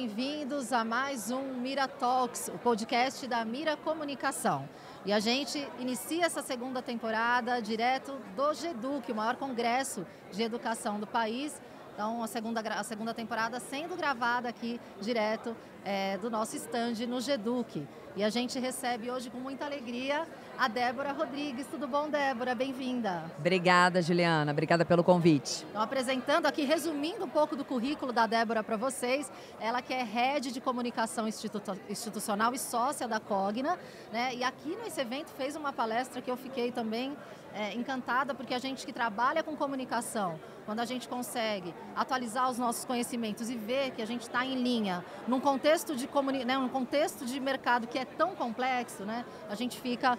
bem-vindos a mais um Mira Talks, o podcast da Mira Comunicação. E a gente inicia essa segunda temporada direto do GEDUC, o maior congresso de educação do país. Então, a segunda temporada sendo gravada aqui direto do nosso stand no GEDUC. E a gente recebe hoje com muita alegria a Débora Rodrigues. Tudo bom, Débora? Bem-vinda. Obrigada, Juliana. Obrigada pelo convite. Então, apresentando aqui, resumindo um pouco do currículo da Débora para vocês, ela que é Head de Comunicação Institucional e sócia da Cogna, né? E aqui nesse evento fez uma palestra que eu fiquei também encantada, porque a gente que trabalha com comunicação, quando a gente consegue atualizar os nossos conhecimentos e ver que a gente está em linha, num contexto de mercado que é tão complexo, né? A gente fica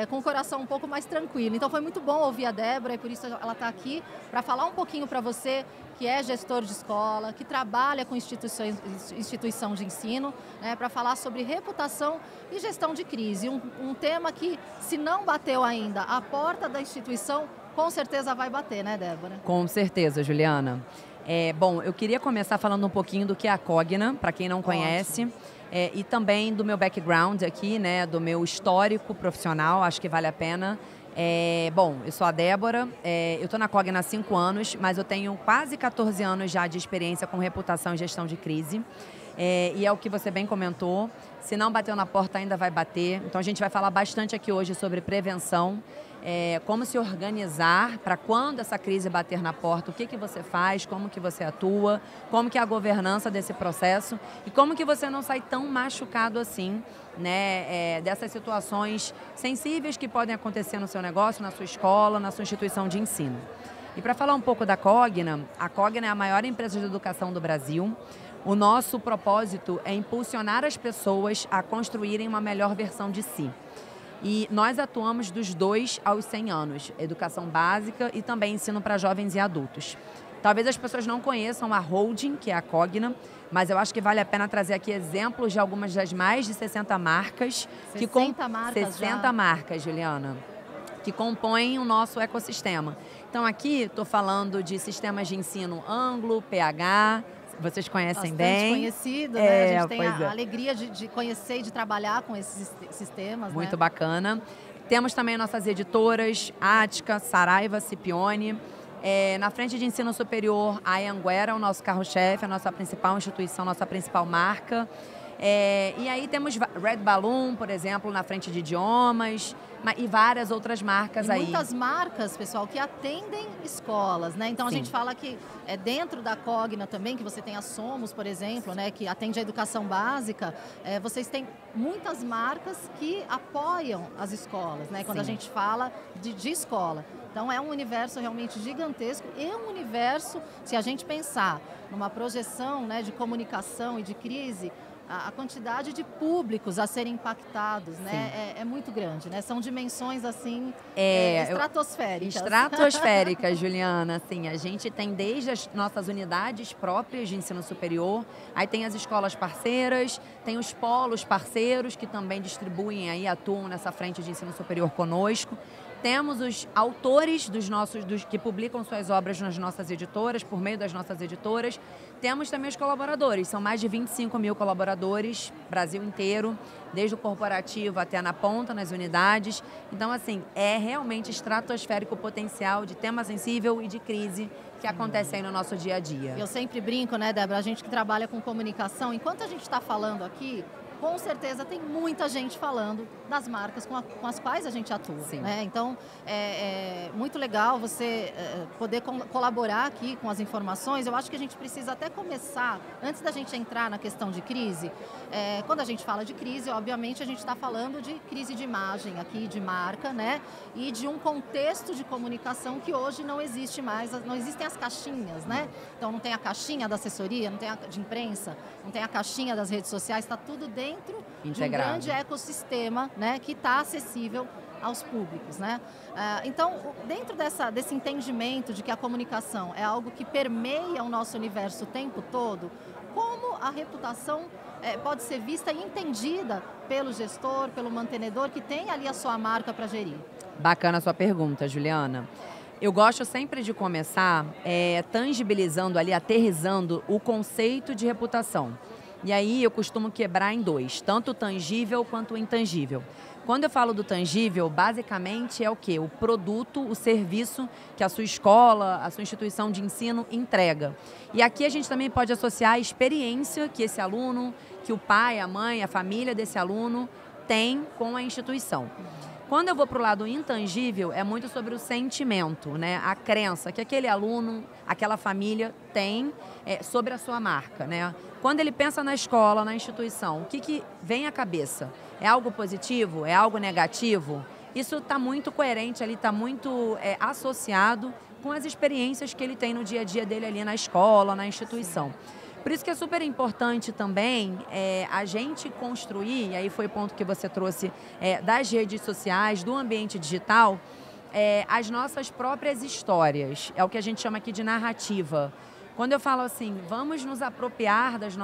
com o coração um pouco mais tranquilo. Então foi muito bom ouvir a Débora e por isso ela está aqui para falar um pouquinho para você que é gestor de escola, que trabalha com instituição de ensino, né, para falar sobre reputação e gestão de crise. Um tema que, se não bateu ainda a porta da instituição, com certeza vai bater, né, Débora? Com certeza, Juliana. Bom, eu queria começar falando um pouquinho do que é a Cogna, para quem não conhece, e também do meu background aqui, né, do meu histórico profissional, acho que vale a pena. Bom, eu sou a Débora, eu estou na Cogna há 5 anos, mas eu tenho quase 14 anos já de experiência com reputação e gestão de crise. E é o que você bem comentou, se não bateu na porta ainda vai bater. Então a gente vai falar bastante aqui hoje sobre prevenção, como se organizar para quando essa crise bater na porta, o que você faz, como que você atua, como que é a governança desse processo e como que você não sai tão machucado assim, né, dessas situações sensíveis que podem acontecer no seu negócio, na sua escola, na sua instituição de ensino. E para falar um pouco da Cogna, a Cogna é a maior empresa de educação do Brasil. O nosso propósito é impulsionar as pessoas a construírem uma melhor versão de si. E nós atuamos dos 2 aos 100 anos, educação básica e também ensino para jovens e adultos. Talvez as pessoas não conheçam a holding, que é a Cogna, mas eu acho que vale a pena trazer aqui exemplos de algumas das mais de 60 marcas. 60 marcas 60 já. marcas, Juliana, que compõem o nosso ecossistema. Então aqui estou falando de sistemas de ensino Anglo, PH, vocês conhecem bem. Bastante conhecido, né? A gente tem a alegria de conhecer e de trabalhar com esses sistemas. Muito bacana. Temos também nossas editoras, Ática, Saraiva, Scipione. Na frente de ensino superior, a Anhanguera, o nosso carro-chefe, a nossa principal instituição, nossa principal marca. E aí temos Red Balloon, por exemplo, na frente de idiomas, e várias outras marcas aí. Muitas marcas, pessoal, que atendem escolas, né? Então a gente fala que dentro da Cogna também, que você tem a Somos, por exemplo, né, que atende a educação básica, vocês têm muitas marcas que apoiam as escolas, né? Quando a gente fala de escola. Então é um universo realmente gigantesco e um universo, se a gente pensar numa projeção, né, de comunicação e de crise, a quantidade de públicos a serem impactados, né, é muito grande, né? São dimensões, assim, estratosféricas. Estratosféricas, Juliana. Assim, a gente tem desde as nossas unidades próprias de ensino superior, aí tem as escolas parceiras, tem os polos parceiros que também distribuem aí, atuam nessa frente de ensino superior conosco. Temos os autores que publicam suas obras nas nossas editoras, por meio das nossas editoras. Temos também os colaboradores, são mais de 25 mil colaboradores, Brasil inteiro, desde o corporativo até na ponta, nas unidades. Então, assim, é realmente estratosférico o potencial de tema sensível e de crise que acontece aí no nosso dia a dia. Eu sempre brinco, né, Débora, a gente que trabalha com comunicação, enquanto a gente está falando aqui, com certeza tem muita gente falando das marcas com as quais a gente atua. Né? Então, é muito legal você poder colaborar aqui com as informações. Eu acho que a gente precisa até começar, antes da gente entrar na questão de crise, quando a gente fala de crise, obviamente a gente está falando de crise de imagem aqui, de marca, né? E de um contexto de comunicação que hoje não existe mais, não existem as caixinhas, né? Então não tem a caixinha da assessoria, não tem a de imprensa, não tem a caixinha das redes sociais, está tudo dentro de um grande ecossistema, né, que está acessível aos públicos, né? Então, dentro desse entendimento de que a comunicação é algo que permeia o nosso universo o tempo todo, como a reputação pode ser vista e entendida pelo gestor, pelo mantenedor, que tem ali a sua marca para gerir? Bacana a sua pergunta, Juliana. Eu gosto sempre de começar tangibilizando ali, aterrissando o conceito de reputação. E aí eu costumo quebrar em dois, tanto o tangível quanto o intangível. Quando eu falo do tangível, basicamente é o quê? O produto, o serviço que a sua escola, a sua instituição de ensino entrega. E aqui a gente também pode associar a experiência que esse aluno, que o pai, a mãe, a família desse aluno tem com a instituição. Quando eu vou para o lado intangível, é muito sobre o sentimento, né? A crença que aquele aluno, aquela família tem sobre a sua marca, né? Quando ele pensa na escola, na instituição, o que vem à cabeça? É algo positivo? É algo negativo? Isso está muito coerente ali, está muito associado com as experiências que ele tem no dia a dia dele ali na escola, na instituição. Por isso que é super importante também a gente construir, e aí foi o ponto que você trouxe das redes sociais, do ambiente digital, as nossas próprias histórias. É o que a gente chama aqui de narrativa. Quando eu falo assim, vamos nos apropriar das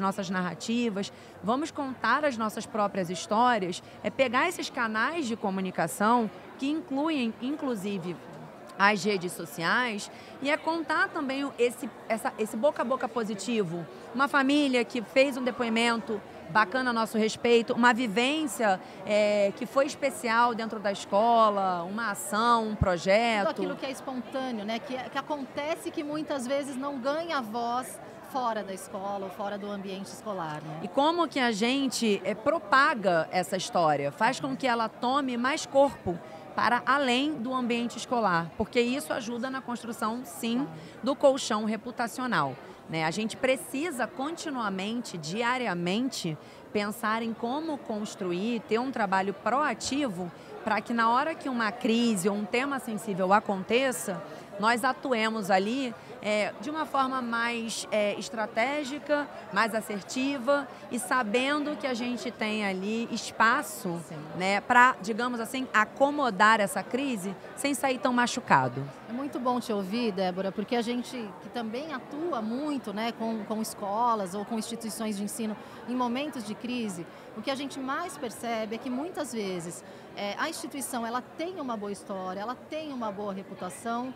nossas narrativas, vamos contar as nossas próprias histórias, é pegar esses canais de comunicação que incluem, inclusive, as redes sociais, e é contar também esse boca a boca positivo. Uma família que fez um depoimento bacana a nosso respeito, uma vivência que foi especial dentro da escola, uma ação, um projeto. Tudo aquilo que é espontâneo, né? Que acontece, que muitas vezes não ganha voz fora da escola ou fora do ambiente escolar, né? E como que a gente propaga essa história, faz com que ela tome mais corpo para além do ambiente escolar, porque isso ajuda na construção, sim, do colchão reputacional, né? A gente precisa continuamente, diariamente, pensar em como construir, ter um trabalho proativo para que na hora que uma crise ou um tema sensível aconteça, nós atuemos ali de uma forma mais estratégica, mais assertiva e sabendo que a gente tem ali espaço, né, para, digamos assim, acomodar essa crise sem sair tão machucado. É muito bom te ouvir, Débora, porque a gente que também atua muito, né, com escolas ou com instituições de ensino em momentos de crise, o que a gente mais percebe é que muitas vezes a instituição ela tem uma boa história, ela tem uma boa reputação,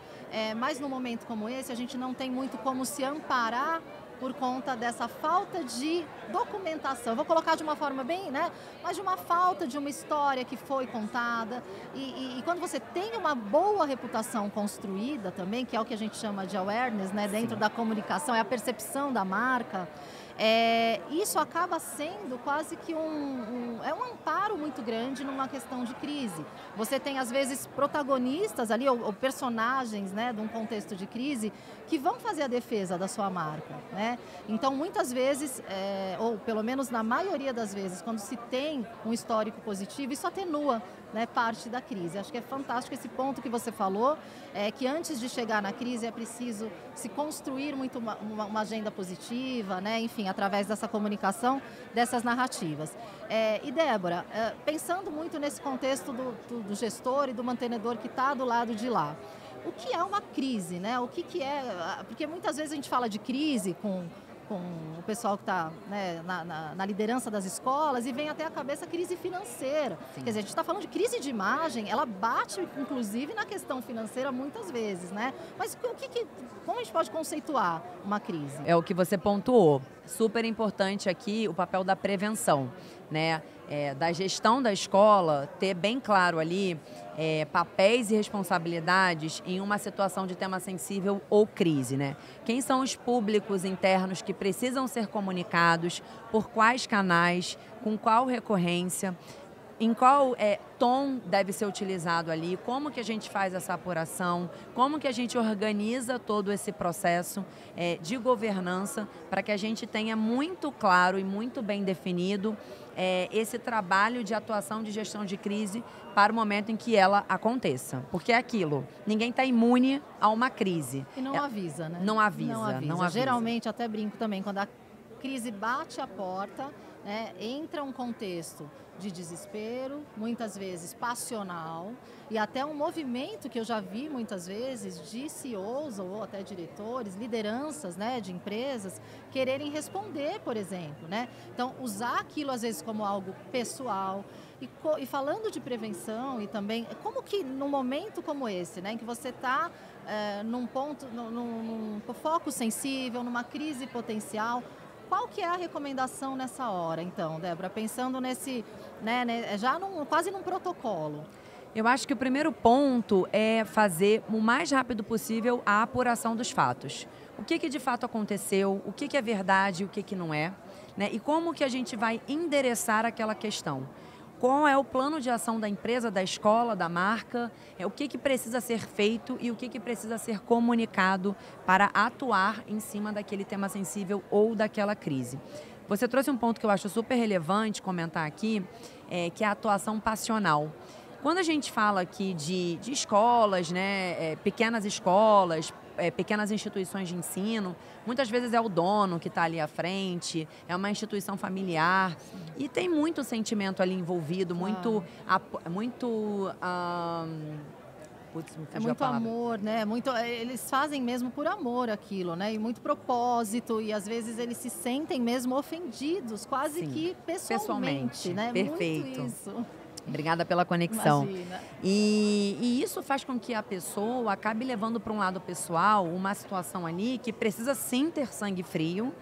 mas num momento como esse a gente não tem muito como se amparar por conta dessa falta de documentação. Eu vou colocar de uma forma bem, né? Mas de uma falta de uma história que foi contada. E quando você tem uma boa reputação construída também, que é o que a gente chama de awareness, né? Dentro da comunicação, é a percepção da marca. Isso acaba sendo quase que um amparo muito grande numa questão de crise. Você tem, às vezes, protagonistas ali, ou personagens, né, de um contexto de crise, que vão fazer a defesa da sua marca, né? Então, muitas vezes, ou pelo menos na maioria das vezes, quando se tem um histórico positivo, isso atenua, né, parte da crise. Acho que é fantástico esse ponto que você falou, que antes de chegar na crise é preciso se construir muito uma agenda positiva, né, enfim, através dessa comunicação, dessas narrativas. E Débora, pensando muito nesse contexto do gestor e do mantenedor que está do lado de lá, o que é uma crise, né? O que é... Porque muitas vezes a gente fala de crise com o pessoal que está, né, na liderança das escolas e vem até a cabeça crise financeira. Sim. Quer dizer, a gente está falando de crise de imagem, ela bate, inclusive, na questão financeira muitas vezes, né? Mas como a gente pode conceituar uma crise? É o que você pontuou. Super importante aqui o papel da prevenção, né? Da gestão da escola, ter bem claro ali papéis e responsabilidades em uma situação de tema sensível ou crise, né? Quem são os públicos internos que precisam ser comunicados, por quais canais, com qual recorrência, em qual tom deve ser utilizado ali, como que a gente faz essa apuração, como que a gente organiza todo esse processo de governança para que a gente tenha muito claro e muito bem definido esse trabalho de atuação de gestão de crise para o momento em que ela aconteça. Porque é aquilo, ninguém está imune a uma crise. E não avisa, né? Não avisa. Geralmente, até brinco também, quando a crise bate a porta, né, entra um contexto de desespero, muitas vezes passional, e até um movimento que eu já vi muitas vezes de CEOs ou até diretores, lideranças, né, de empresas, quererem responder, por exemplo, né? Então, usar aquilo às vezes como algo pessoal. E falando de prevenção e também, como que num momento como esse, né, em que você está num ponto, num foco sensível, numa crise potencial, Qual que é a recomendação nessa hora, então, Débora? Pensando nesse, né, já quase num protocolo. Eu acho que o primeiro ponto é fazer o mais rápido possível a apuração dos fatos. O que de fato aconteceu, o que é verdade e o que não é, né? E como que a gente vai endereçar aquela questão. Qual é o plano de ação da empresa, da escola, da marca, o que precisa ser feito e o que precisa ser comunicado para atuar em cima daquele tema sensível ou daquela crise. Você trouxe um ponto que eu acho super relevante comentar aqui, que é a atuação passional. Quando a gente fala aqui de escolas, né, pequenas escolas, pequenas instituições de ensino, muitas vezes é o dono que está ali à frente, é uma instituição familiar. Sim. E tem muito sentimento ali envolvido, muito... Putz, me fugiu muito a palavra. Amor, né? Eles fazem mesmo por amor aquilo, né? E muito propósito, e às vezes eles se sentem mesmo ofendidos, quase Sim, que pessoalmente, né? Perfeito. Muito isso. Obrigada pela conexão. Imagina. E isso faz com que a pessoa acabe levando para um lado pessoal uma situação ali que precisa sim ter sangue frio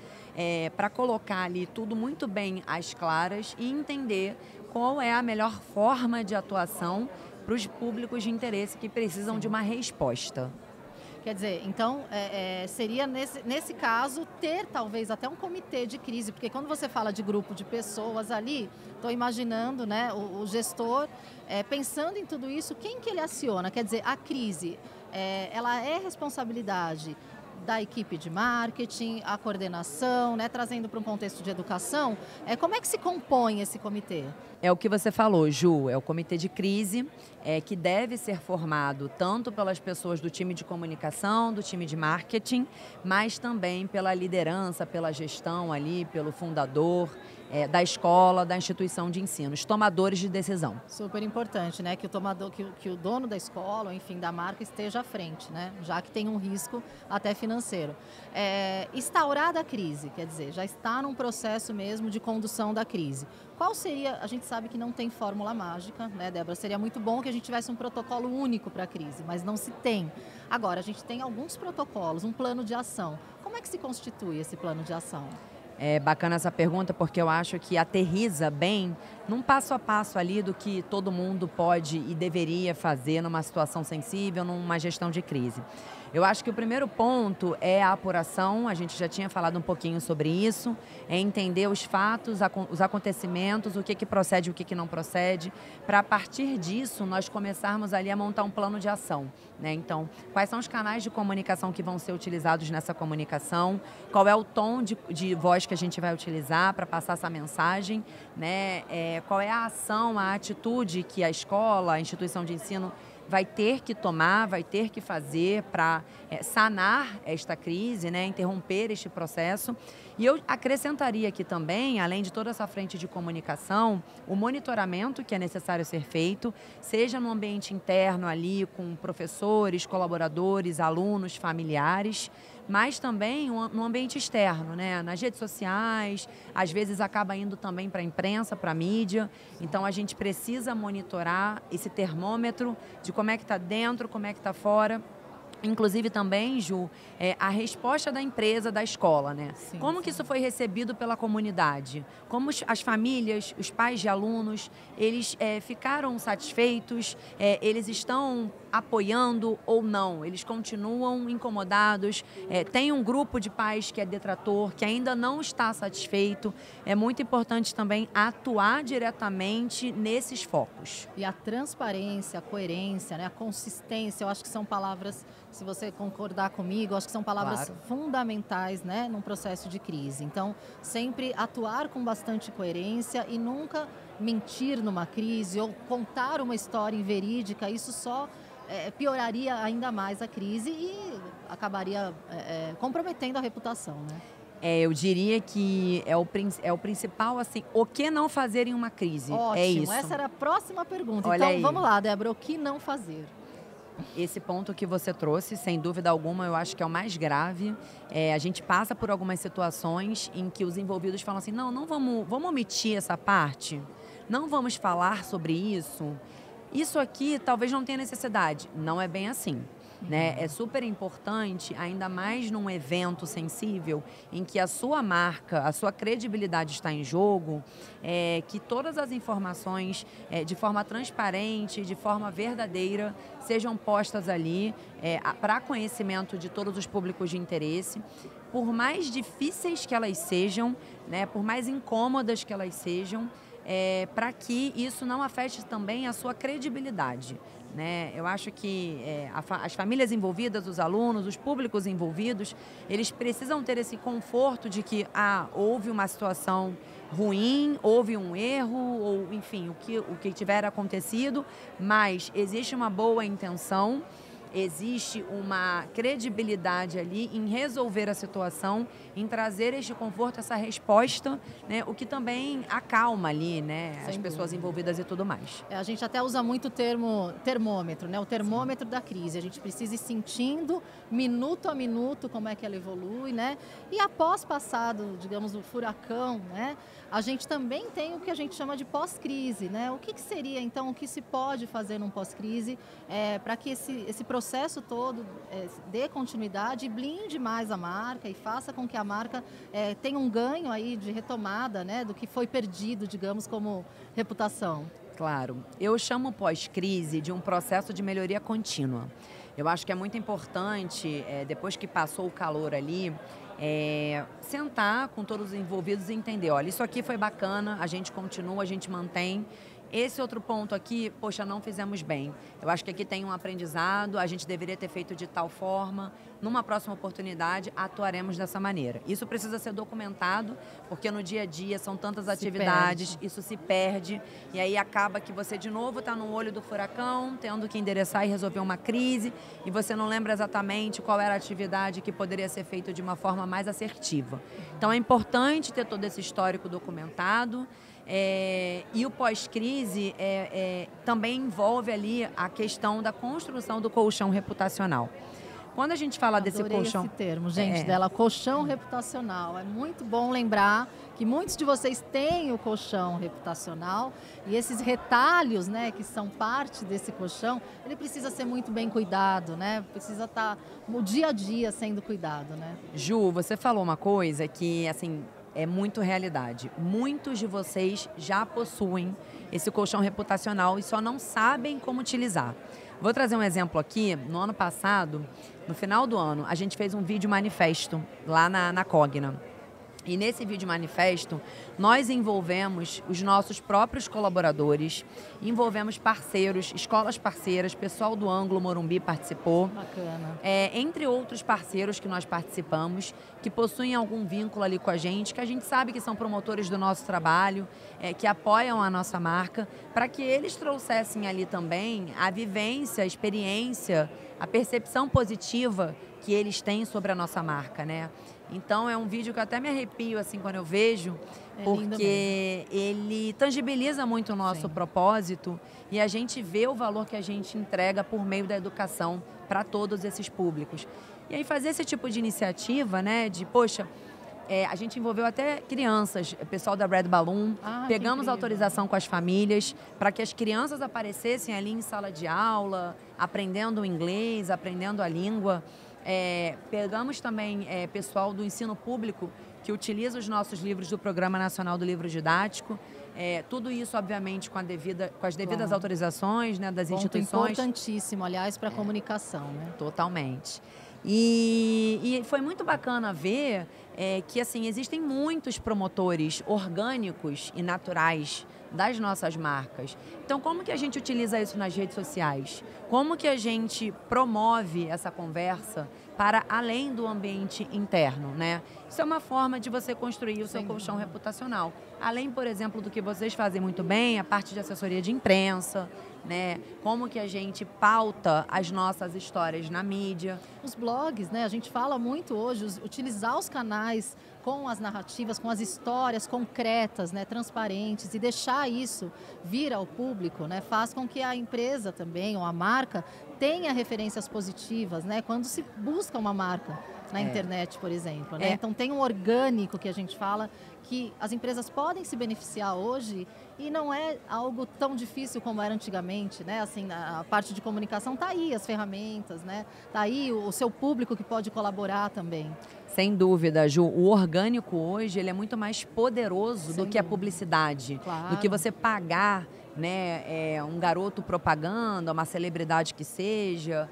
para colocar ali tudo muito bem às claras e entender qual é a melhor forma de atuação para os públicos de interesse que precisam de uma resposta. Quer dizer, então, seria nesse caso ter talvez até um comitê de crise, porque quando você fala de grupo de pessoas ali, estou imaginando, né, o gestor pensando em tudo isso, quem que ele aciona? Quer dizer, a crise, ela é responsabilidade da equipe de marketing, a coordenação, né, trazendo para um contexto de educação. Como é que se compõe esse comitê? É o que você falou, Ju, é o comitê de crise que deve ser formado tanto pelas pessoas do time de comunicação, do time de marketing, mas também pela liderança, pela gestão ali, pelo fundador da escola, da instituição de ensino, os tomadores de decisão. Super importante, né, que o dono da escola, enfim, da marca esteja à frente, né, já que tem um risco até financeiro. Instaurada a crise, quer dizer, já está num processo mesmo de condução da crise. Qual seria, a gente sabe que não tem fórmula mágica, né, Débora? Seria muito bom que a gente tivesse um protocolo único para a crise, mas não se tem. Agora, a gente tem alguns protocolos, um plano de ação. Como é que se constitui esse plano de ação? É bacana essa pergunta porque eu acho que aterriza bem num passo a passo ali do que todo mundo pode e deveria fazer numa situação sensível, numa gestão de crise. Eu acho que o primeiro ponto é a apuração, a gente já tinha falado um pouquinho sobre isso, é entender os fatos, os acontecimentos, o que procede e o que não procede, para a partir disso nós começarmos ali a montar um plano de ação, né? Então, quais são os canais de comunicação que vão ser utilizados nessa comunicação, qual é o tom de voz que a gente vai utilizar para passar essa mensagem, né? Qual é a ação, a atitude que a escola, a instituição de ensino vai ter que tomar, vai ter que fazer para sanar esta crise, né, interromper este processo. E eu acrescentaria aqui também, além de toda essa frente de comunicação, o monitoramento que é necessário ser feito, seja no ambiente interno ali, com professores, colaboradores, alunos, familiares, mas também no ambiente externo, né? Nas redes sociais, às vezes acaba indo também para a imprensa, para a mídia. Então, a gente precisa monitorar esse termômetro de como é que está dentro, como é que está fora. Inclusive também, Ju, a resposta da empresa, da escola, né? Sim, como que isso foi recebido pela comunidade? Como as famílias, os pais de alunos, eles ficaram satisfeitos? Eles estão apoiando ou não? Eles continuam incomodados? Tem um grupo de pais que é detrator, que ainda não está satisfeito. É muito importante também atuar diretamente nesses focos. E a transparência, a coerência, né? A consistência, eu acho que são palavras, se você concordar comigo, acho que são palavras fundamentais, né, num processo de crise. Então, sempre atuar com bastante coerência e nunca mentir numa crise ou contar uma história inverídica, isso só pioraria ainda mais a crise e acabaria comprometendo a reputação, né? Eu diria que é o principal, assim, o que não fazer em uma crise. Ótimo, é isso. Essa era a próxima pergunta. Olha então, aí. Vamos lá, Débora, o que não fazer? Esse ponto que você trouxe, sem dúvida alguma, eu acho que é o mais grave. A gente passa por algumas situações em que os envolvidos falam assim, não vamos omitir essa parte, não vamos falar sobre isso. Isso aqui talvez não tenha necessidade. Não é bem assim. né? É super importante, ainda mais num evento sensível, em que a sua marca, a sua credibilidade está em jogo, que todas as informações, de forma transparente, de forma verdadeira, sejam postas ali para conhecimento de todos os públicos de interesse. Por mais difíceis que elas sejam, né, por mais incômodas que elas sejam, para que isso não afete também a sua credibilidade. Né? Eu acho que as famílias envolvidas, os alunos, os públicos envolvidos, eles precisam ter esse conforto de que houve uma situação ruim, houve um erro, ou enfim, o que tiver acontecido, mas existe uma boa intenção, existe uma credibilidade ali em resolver a situação, em trazer este conforto, essa resposta, né? O que também acalma ali, né? As pessoas envolvidas e tudo mais. A gente até usa muito o termo termômetro, né? O termômetro da crise. A gente precisa ir sentindo, minuto a minuto, como é que ela evolui, né? E após passado, digamos, o furacão, né? A gente também tem o que a gente chama de pós-crise, né? O que seria, então, o que se pode fazer num pós-crise para que esse processo todo dê continuidade e blinde mais a marca e faça com que a marca tenha um ganho aí de retomada, né? Do que foi perdido, digamos, como reputação. Claro. Eu chamo pós-crise de um processo de melhoria contínua. Eu acho que é muito importante, depois que passou o calor ali, sentar com todos os envolvidos e entender, olha, isso aqui foi bacana, a gente continua, a gente mantém. Esse outro ponto aqui, poxa, não fizemos bem. Eu acho que aqui tem um aprendizado, a gente deveria ter feito de tal forma. Numa próxima oportunidade, atuaremos dessa maneira. Isso precisa ser documentado, porque no dia a dia são tantas atividades, isso se perde. E aí acaba que você, de novo, está no olho do furacão, tendo que endereçar e resolver uma crise, e você não lembra exatamente qual era a atividade que poderia ser feita de uma forma mais assertiva. Então, é importante ter todo esse histórico documentado. E o pós-crise também envolve ali a questão da construção do colchão reputacional. Quando a gente fala desse colchão... Adorei esse termo, gente, dela, colchão reputacional. É muito bom lembrar que muitos de vocês têm o colchão reputacional e esses retalhos, né, que são parte desse colchão, ele precisa ser muito bem cuidado, né? Precisa estar no dia a dia sendo cuidado, né? Ju, você falou uma coisa que, assim, é muito realidade. Muitos de vocês já possuem esse colchão reputacional e só não sabem como utilizar. Vou trazer um exemplo aqui. No ano passado, no final do ano, a gente fez um vídeo manifesto lá na Cogna. E nesse vídeo manifesto, nós envolvemos os nossos próprios colaboradores, envolvemos parceiros, escolas parceiras, pessoal do Ângulo Morumbi participou. Bacana. Entre outros parceiros que nós participamos, que possuem algum vínculo ali com a gente, que a gente sabe que são promotores do nosso trabalho, que apoiam a nossa marca, para que eles trouxessem ali também a vivência, a experiência, a percepção positiva que eles têm sobre a nossa marca, né? Então, é um vídeo que eu até me arrepio, assim, quando eu vejo, porque ele tangibiliza muito o nosso propósito e a gente vê o valor que a gente entrega por meio da educação para todos esses públicos. E aí, fazer esse tipo de iniciativa, né, de, poxa, a gente envolveu até crianças, pessoal da Red Balloon, pegamos autorização com as famílias para que as crianças aparecessem ali em sala de aula, aprendendo o inglês, aprendendo a língua. Pegamos também pessoal do ensino público que utiliza os nossos livros do Programa Nacional do Livro Didático. Tudo isso, obviamente, com as devidas autorizações, né, das instituições. Importantíssimo, aliás, para a comunicação, né? Totalmente. E foi muito bacana ver que, assim, existem muitos promotores orgânicos e naturais das nossas marcas. Então, como que a gente utiliza isso nas redes sociais? Como que a gente promove essa conversa para além do ambiente interno, né? Isso é uma forma de você construir o seu colchão reputacional. Além, por exemplo, do que vocês fazem muito bem, a parte de assessoria de imprensa, né? Como que a gente pauta as nossas histórias na mídia. Os blogs, né? A gente fala muito hoje, utilizar os canais com as narrativas, com as histórias concretas, né, transparentes, e deixar isso vir ao público, né, faz com que a empresa também, ou a marca, tenha referências positivas, né, quando se busca uma marca. na internet, por exemplo, né? Então tem um orgânico que a gente fala que as empresas podem se beneficiar hoje e não é algo tão difícil como era antigamente, né? Assim, a parte de comunicação tá aí, as ferramentas, né? Tá aí o seu público que pode colaborar também. Sem dúvida, Ju. O orgânico hoje ele é muito mais poderoso do que a publicidade. Claro. Do que você pagar, né, um garoto propaganda, uma celebridade que seja,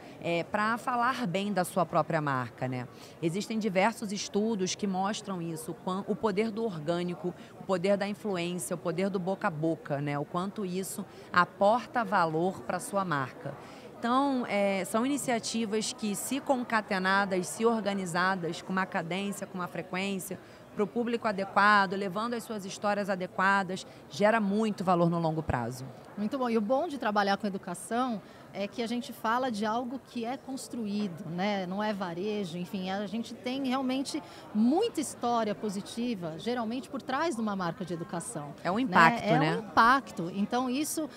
para falar bem da sua própria marca, né? Existem diversos estudos que mostram isso, o poder do orgânico, o poder da influência, o poder do boca a boca, né? O quanto isso aporta valor para a sua marca. Então, são iniciativas que, se concatenadas, se organizadas, com uma cadência, com uma frequência, para o público adequado, levando as suas histórias adequadas, gera muito valor no longo prazo. Muito bom. E o bom de trabalhar com educação é que a gente fala de algo que é construído, né? Não é varejo, enfim, a gente tem realmente muita história positiva, geralmente por trás de uma marca de educação. É um impacto, né? É um impacto. Então isso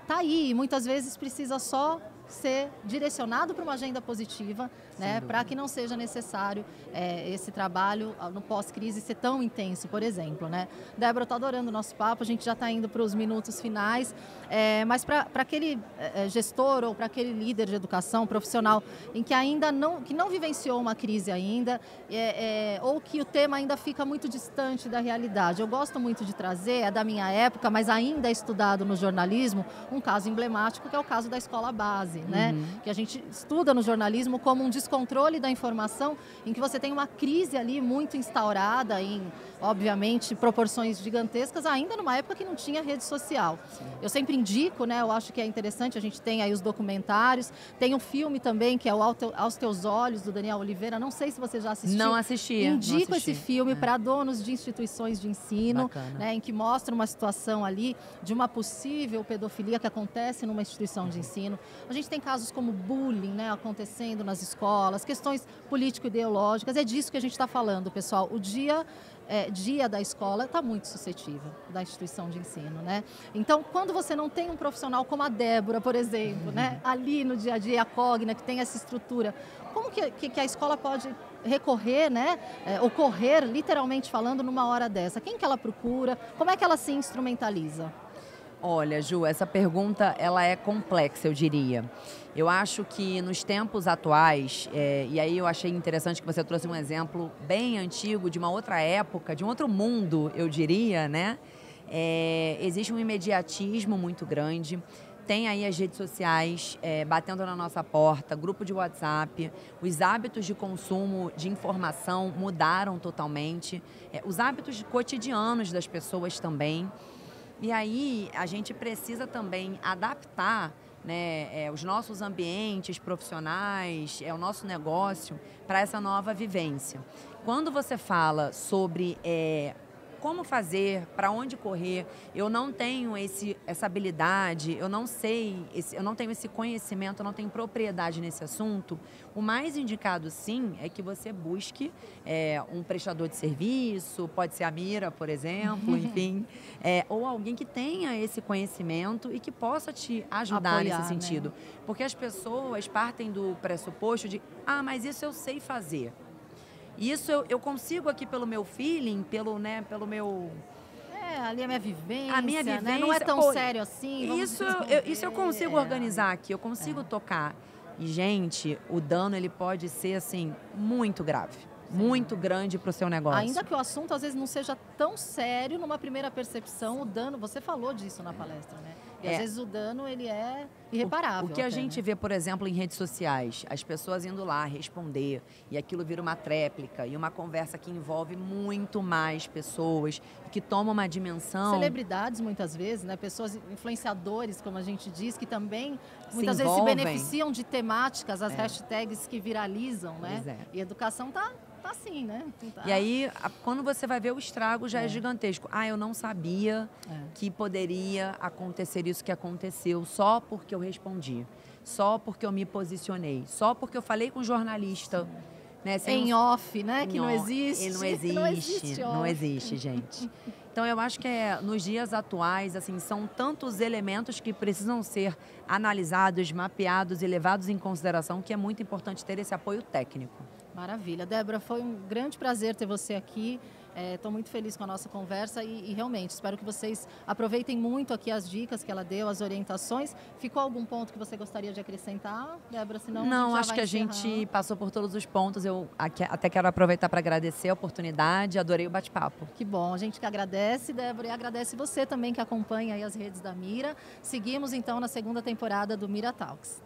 tá aí e muitas vezes precisa só ser direcionado para uma agenda positiva, né, para que não seja necessário esse trabalho no pós-crise ser tão intenso, por exemplo, né? Débora, eu estou adorando o nosso papo, a gente já está indo para os minutos finais, mas para aquele gestor ou para aquele líder de educação profissional em que ainda não vivenciou uma crise ainda, ou que o tema ainda fica muito distante da realidade. Eu gosto muito de trazer, é da minha época, mas ainda é estudado no jornalismo, um caso emblemático que é o caso da escola base, né? Que a gente estuda no jornalismo como um descontrole da informação, em que você tem uma crise ali muito instaurada em, obviamente, proporções gigantescas, ainda numa época que não tinha rede social. Sim. Eu sempre indico, né? Eu acho que é interessante, a gente tem aí os documentários, tem um filme também que é o Aos Teus Olhos, do Daniel Oliveira, não sei se você já assistiu. Não assisti. Indico esse filme para donos de instituições de ensino, né, em que mostra uma situação ali de uma possível pedofilia que acontece numa instituição de ensino. A gente tem casos como bullying, né, acontecendo nas escolas, questões político-ideológicas, é disso que a gente está falando, pessoal. O dia da escola está muito suscetível da instituição de ensino, né? Então, quando você não tem um profissional como a Débora, por exemplo, né, ali no dia a dia, a Cogna, que tem essa estrutura, como que a escola pode recorrer, né, ocorrer, literalmente falando, numa hora dessa? Quem que ela procura? Como é que ela se instrumentaliza? Olha, Ju, essa pergunta ela é complexa, eu diria. Eu acho que nos tempos atuais, e aí eu achei interessante que você trouxe um exemplo bem antigo, de uma outra época, de um outro mundo, eu diria, né? Existe um imediatismo muito grande. Tem aí as redes sociais batendo na nossa porta, grupo de WhatsApp, os hábitos de consumo de informação mudaram totalmente, os hábitos cotidianos das pessoas também. E aí a gente precisa também adaptar, né, os nossos ambientes profissionais, o nosso negócio para essa nova vivência. Quando você fala sobre como fazer, para onde correr, eu não tenho essa habilidade, eu não sei, eu não tenho esse conhecimento, eu não tenho propriedade nesse assunto, o mais indicado sim é que você busque um prestador de serviço, pode ser a Mira, por exemplo, enfim, ou alguém que tenha esse conhecimento e que possa te ajudar nesse sentido. Né? Porque as pessoas partem do pressuposto de, mas isso eu sei fazer. Isso eu consigo aqui pelo meu feeling, pelo meu... ali a minha vivência, a minha vivência, né? Não é tão sério assim. Isso eu consigo organizar aqui, eu consigo tocar. E, gente, o dano ele pode ser, assim, muito grave. Muito grande para o seu negócio. Ainda que o assunto, às vezes, não seja tão sério numa primeira percepção, o dano... Você falou disso na palestra, né? E, às vezes, o dano, ele é irreparável. O que a gente vê, por exemplo, em redes sociais, as pessoas indo lá responder, e aquilo vira uma tréplica, e uma conversa que envolve muito mais pessoas, que toma uma dimensão... Celebridades, muitas vezes, né? Pessoas, influenciadores, como a gente diz, que também, muitas vezes, se beneficiam de temáticas, as hashtags que viralizam, né? E a educação tá assim, né? E aí, quando você vai ver o estrago, já é gigantesco. Eu não sabia que poderia acontecer isso que aconteceu só porque eu respondi, só porque eu me posicionei, só porque eu falei com o jornalista. Né? Em off, né? Que não existe. Não existe, gente. Então, eu acho que nos dias atuais, assim, são tantos elementos que precisam ser analisados, mapeados e levados em consideração que é muito importante ter esse apoio técnico. Maravilha. Débora, foi um grande prazer ter você aqui. Estou muito feliz com a nossa conversa e realmente espero que vocês aproveitem muito aqui as dicas que ela deu, as orientações. Ficou algum ponto que você gostaria de acrescentar, Débora? Senão não, acho que a gente passou por todos os pontos. Eu até quero aproveitar para agradecer a oportunidade, adorei o bate-papo. Que bom, a gente que agradece, Débora, e agradece você também que acompanha aí as redes da Mira. Seguimos então na segunda temporada do Mira Talks.